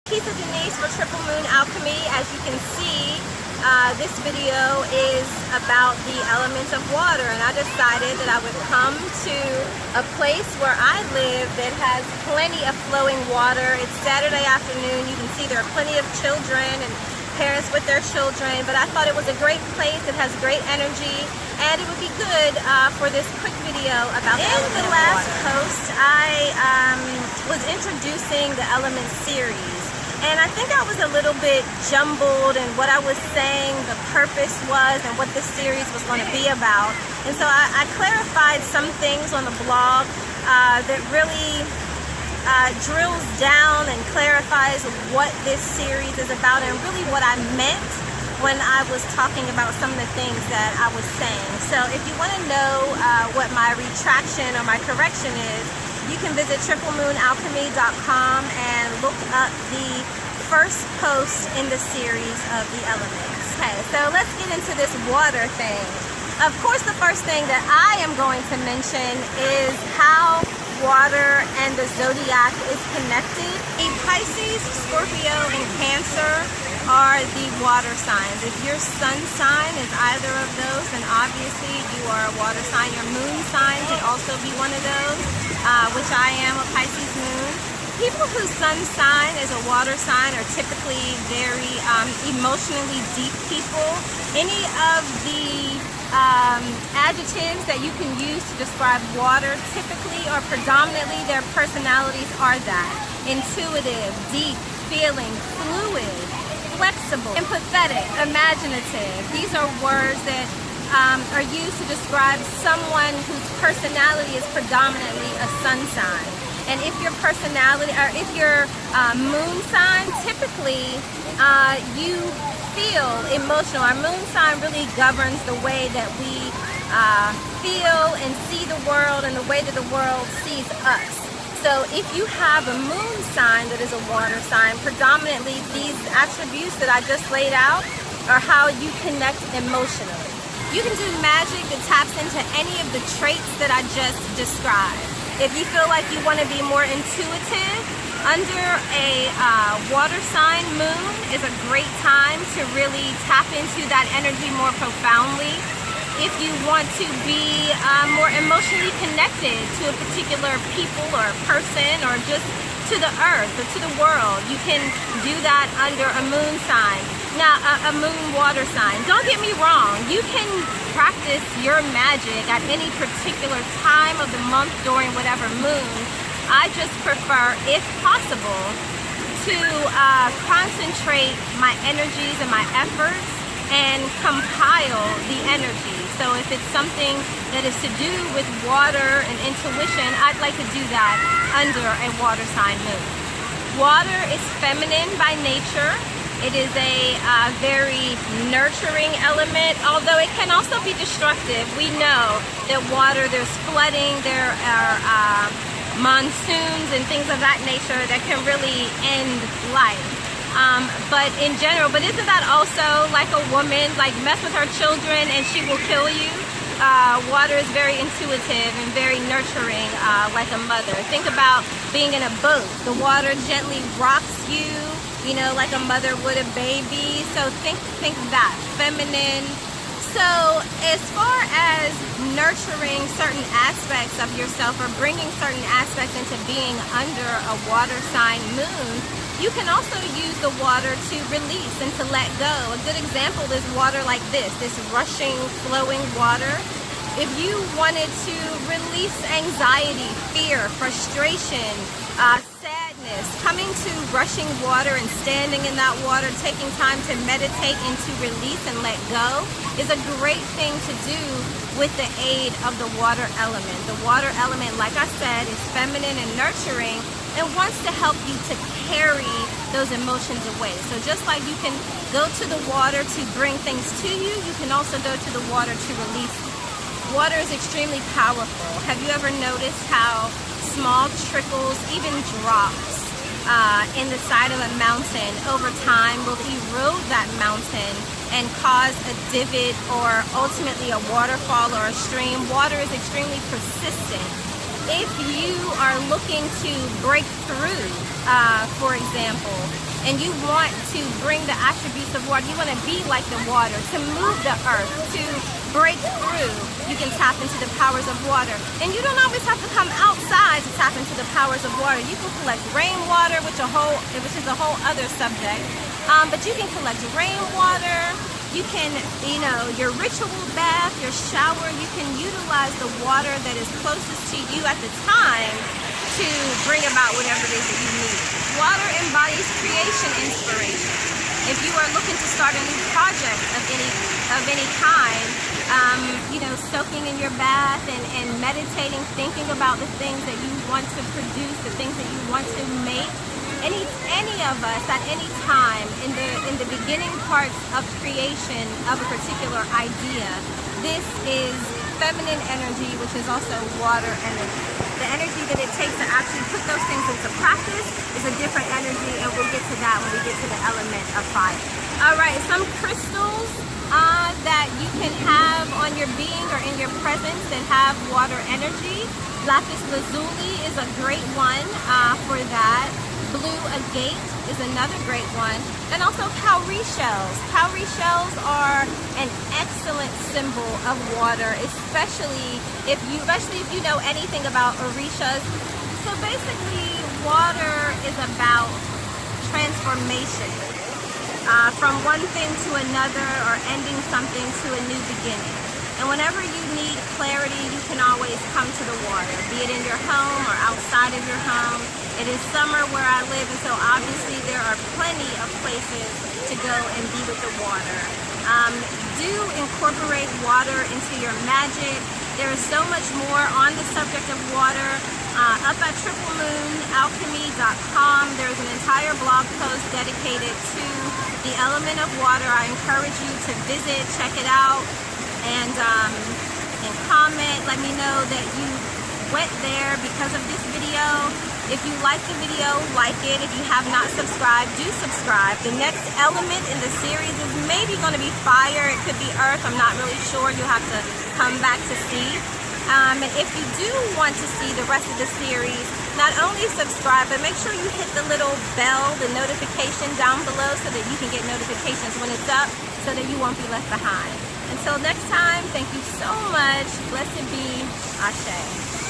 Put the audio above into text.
Keith Denise for Triple Moon Alchemy. As you can see, this video is about the elements of water, and I decided that I would come to a place where I live that has plenty of flowing water. It's Saturday afternoon. You can see there are plenty of children and parents with their children, but I thought it was a great place. It has great energy, and it would be good for this quick video about the elements of water. In the last post, I was introducing the Elements series, and I think I was a little bit jumbled in what I was saying, the purpose was, and what this series was going to be about. And so I clarified some things on the blog that really drills down and clarifies what this series is about and really what I meant when I was talking about some of the things that I was saying. So if you want to know what my retraction or my correction is, you can visit triplemoonalchemy.com and look up the first post in the series of the elements. Okay, so let's get into this water thing. Of course, the first thing that I am going to mention is how water and the zodiac is connected. Pisces, Scorpio, and Cancer are the water signs. If your sun sign is either of those, then obviously you are a water sign. Your moon sign could also be one of those, which I am, a Pisces moon. People whose sun sign is a water sign are typically very emotionally deep people. Any of the adjectives that you can use to describe water typically or predominantly their personalities are that. Intuitive, deep, feeling, fluid, flexible, empathetic, imaginative. These are words that are used to describe someone whose personality is predominantly a sun sign. And if your personality, or if your moon sign, typically you feel emotional. Our moon sign really governs the way that we feel and see the world and the way that the world sees us. So if you have a moon sign that is a water sign, predominantly these attributes that I just laid out are how you connect emotionally. You can do magic that taps into any of the traits that I just described. If you feel like you want to be more intuitive, under a water sign moon is a great time to really tap into that energy more profoundly. If you want to be more emotionally connected to a particular people or person or just to the earth or to the world, you can do that under a moon sign. Now, a moon water sign. Don't get me wrong, you can practice your magic at any particular time of the month during whatever moon. I just prefer, if possible, to concentrate my energies and my efforts and compile the energy. So if it's something that is to do with water and intuition, I'd like to do that under a water sign moon. Water is feminine by nature. It is a very nurturing element, although it can also be destructive. We know that water, there's flooding, there are monsoons and things of that nature that can really end life. But in general, but isn't that also like a woman, like mess with her children and she will kill you? Water is very intuitive and very nurturing, like a mother. Think about being in a boat. The water gently rocks you, you know, like a mother would a baby. So think that, feminine. So as far as nurturing certain aspects of yourself or bringing certain aspects into being under a water sign moon, you can also use the water to release and to let go. A good example is water like this rushing, flowing water. If you wanted to release anxiety, fear, frustration, sadness, coming to rushing water and standing in that water, taking time to meditate and to release and let go is a great thing to do with the aid of the water element. The water element, like I said, is feminine and nurturing and wants to help you to carry those emotions away. So just like you can go to the water to bring things to you, you can also go to the water to release them. Water is extremely powerful. Have you ever noticed how small trickles, even drops, in the side of a mountain over time will erode that mountain and cause a divot or ultimately a waterfall or a stream? Water is extremely persistent. If you are looking to break through, for example, and you want to bring the attributes of water, you want to be like the water, to move the earth, to break through, you can tap into the powers of water. And you don't always have to come outside to tap into the powers of water. You can collect rainwater, which is a whole other subject. But you can collect rainwater. You can, your ritual bath, your shower, you can utilize the water that is closest to you at the time to bring about whatever it is that you need. Water embodies creation inspiration. If you are looking to start a new project of any kind, soaking in your bath and meditating, thinking about the things that you want to produce, the things that you want to make, any of us at any time in the beginning parts of creation of a particular idea, this is feminine energy, which is also water energy. The energy that it takes to actually put those things into practice is a different energy, and we'll get to that when we get to the element of fire. All right, some crystals that you can have on your being or in your presence that have water energy. Lapis lazuli is a great one for that. Blue agate is another great one. And also cowrie shells. Cowrie shells are an excellent symbol of water, especially if you know anything about orishas. So basically, water is about transformation. From one thing to another, or ending something to a new beginning. And whenever you need clarity, you can always come to the water, be it in your home or outside of your home. It is summer where I live, and so obviously there are plenty of places to go and be with the water. Do incorporate water into your magic. There is so much more on the subject of water. Up at triplemoonalchemy.com, there's an entire blog post dedicated to the element of water. I encourage you to visit, check it out, and comment. Let me know that you went there because of this video. If you like the video, like it. If you have not subscribed, do subscribe. The next element in the series is maybe going to be fire. It could be earth. I'm not really sure. You'll have to come back to see. And if you do want to see the rest of the series, not only subscribe, but make sure you hit the little bell, the notification down below, so that you can get notifications when it's up, so that you won't be left behind. Until next time, thank you so much. Blessed be. Ashe.